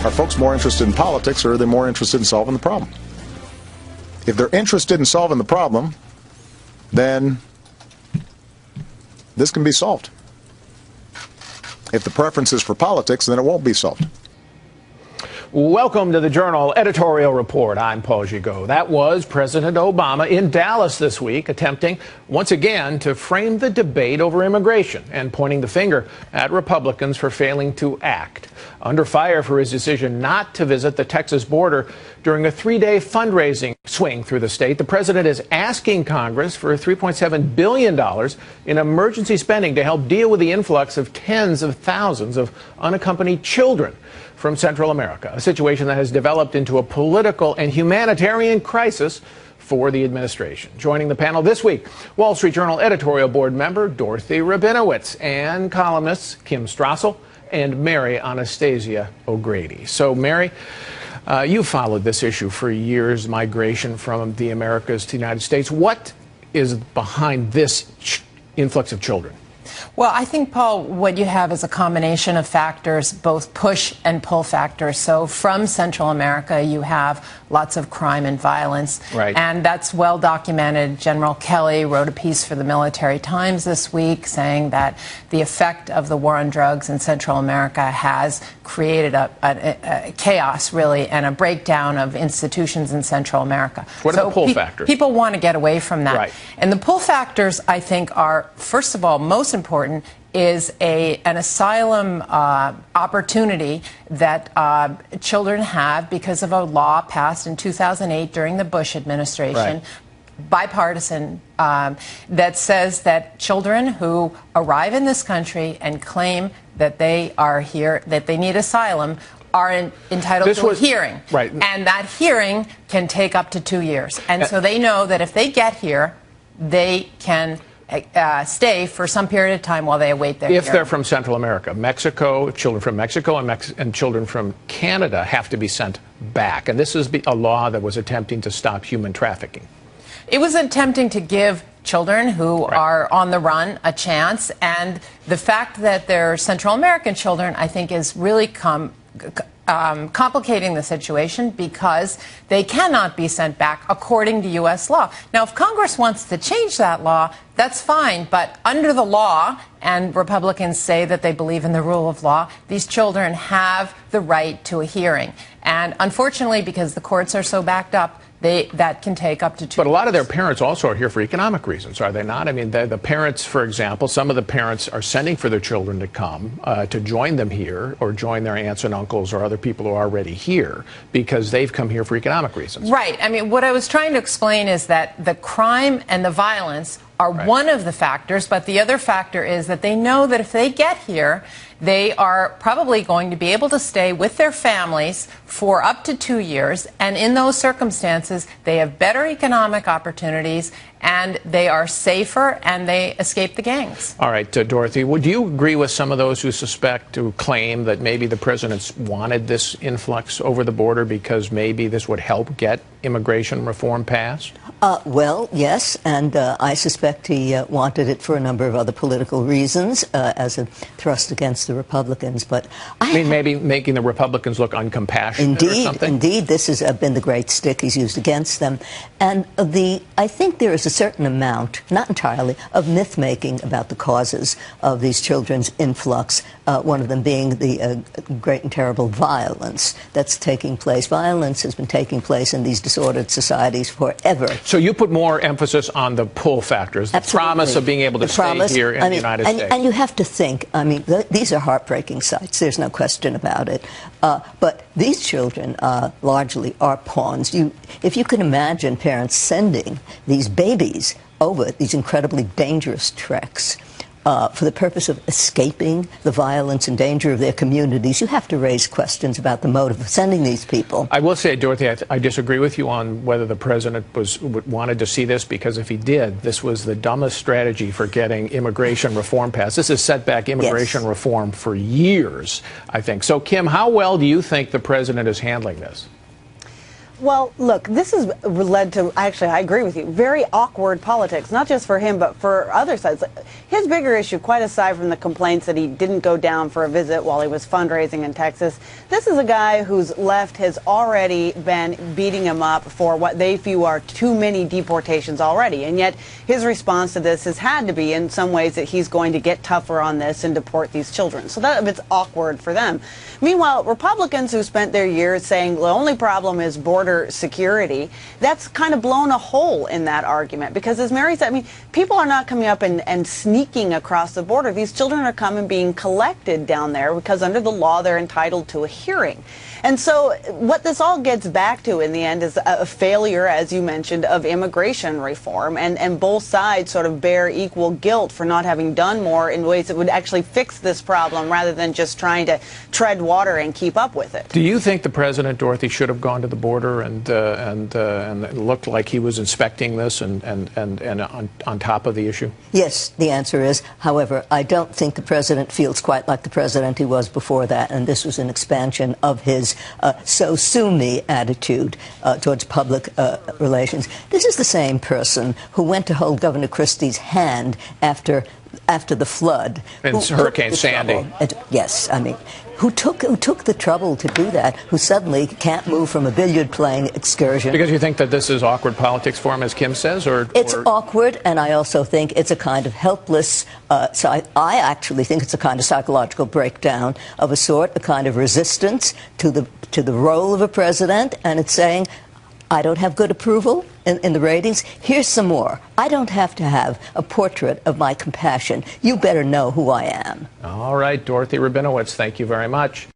Are folks more interested in politics, or are they more interested in solving the problem? If they're interested in solving the problem, then this can be solved. If the preference is for politics, then it won't be solved. Welcome to the Journal Editorial Report. I'm Paul Gigot. That was President Obama in Dallas this week, attempting once again to frame the debate over immigration and pointing the finger at Republicans for failing to act. Under fire for his decision not to visit the Texas border during a 3-day fundraising swing through the state, the president is asking Congress for $3.7 billion in emergency spending to help deal with the influx of tens of thousands of unaccompanied children from Central America, a situation that has developed into a political and humanitarian crisis for the administration. Joining the panel this week, Wall Street Journal editorial board member Dorothy Rabinowitz and columnists Kim Strassel and Mary Anastasia O'Grady. So, Mary, you followed this issue for years, migration from the Americas to the United States. What is behind this influx of children? Well, I think, Paul, what you have is a combination of factors, both push and pull factors. So from Central America, you have lots of crime and violence. Right. And that's well documented. General Kelly wrote a piece for the Military Times this week saying that the effect of the war on drugs in Central America has created a chaos, really, and a breakdown of institutions in Central America. What are the pull factors? People want to get away from that. Right. And the pull factors, I think, are, first of all, most important is an asylum opportunity that children have because of a law passed in 2008 during the Bush administration, right, bipartisan, that says that children who arrive in this country and claim that they are here, that they need asylum, are entitled to a hearing. Right. And that hearing can take up to 2 years. And so they know that if they get here, they can stay for some period of time while they await their hearing. If they're from Central America, Mexico, children from Mexico and children from Canada have to be sent back. And this is a law that was attempting to stop human trafficking. It was attempting to give children who right, are on the run a chance. And the fact that they're Central American children, I think, is really complicating the situation because they cannot be sent back according to U.S. law. Now, if Congress wants to change that law, that's fine. But under the law, and Republicans say that they believe in the rule of law, these children have the right to a hearing. And unfortunately, because the courts are so backed up, that can take up to 2 years. But a lot of their parents also are here for economic reasons, are they not? I mean, the parents, for example, some of the parents are sending for their children to come to join them here or join their aunts and uncles or other people who are already here because they've come here for economic reasons. Right. I mean, what I was trying to explain is that the crime and the violence are right, one of the factors, but the other factor is that they know that if they get here, they are probably going to be able to stay with their families for up to 2 years. And in those circumstances, they have better economic opportunities and they are safer and they escape the gangs. All right, Dorothy, would you agree with some of those who claim that maybe the president wanted this influx over the border because maybe this would help get immigration reform passed? Well, yes, and I suspect he wanted it for a number of other political reasons as a thrust against the Republicans. But I mean, maybe making the Republicans look uncompassionate or something? Indeed, this has been the great stick he's used against them. And I think there is a certain amount, not entirely, of myth-making about the causes of these children's influx, one of them being the great and terrible violence that's taking place. Violence has been taking place in these disordered societies forever. So you put more emphasis on the pull factors, the Absolutely. Promise of being able to stay here in the United States. And you have to think, I mean, these are heartbreaking sights. There's no question about it. But these children largely are pawns. If you can imagine parents sending these babies over these incredibly dangerous treks for the purpose of escaping the violence and danger of their communities, you have to raise questions about the motive of sending these people. I will say, Dorothy, I disagree with you on whether the president wanted to see this, because if he did, this was the dumbest strategy for getting immigration reform passed. This has set back immigration reform for years, I think. So, Kim, how well do you think the president is handling this? Well, look, this has led to, actually, I agree with you, very awkward politics, not just for him, but for other sides. His bigger issue, quite aside from the complaints that he didn't go down for a visit while he was fundraising in Texas, this is a guy whose left has already been beating him up for what they view are too many deportations already. And yet his response to this has had to be, in some ways, that he's going to get tougher on this and deport these children. So that it's awkward for them. Meanwhile, Republicans who spent their years saying the only problem is border security, that's kind of blown a hole in that argument, because as Mary said, I mean, people are not coming up and sneaking across the border. These children are coming being collected down there because under the law they're entitled to a hearing. And so what this all gets back to in the end is a failure, as you mentioned, of immigration reform, and both sides sort of bear equal guilt for not having done more in ways that would actually fix this problem rather than just trying to tread water and keep up with it. Do you think the president, Dorothy, should have gone to the border and it looked like he was inspecting this and on top of the issue? Yes, the answer is. However, I don't think the president feels quite like the president he was before that, and this was an expansion of his so sue me attitude towards public relations. This is the same person who went to hold Governor Christie's hand after the flood. And Hurricane Sandy. Yes, I mean, who took the trouble to do that, who suddenly can't move from a billiard-playing excursion. Because you think that this is awkward politics for him, as Kim says? It's awkward, and I also think it's a kind of helpless, so I actually think it's a kind of psychological breakdown of a sort, a kind of resistance to the role of a president, and it's saying, I don't have good approval in the ratings. Here's some more. I don't have to have a portrait of my compassion. You better know who I am. All right, Dorothy Rabinowitz, thank you very much.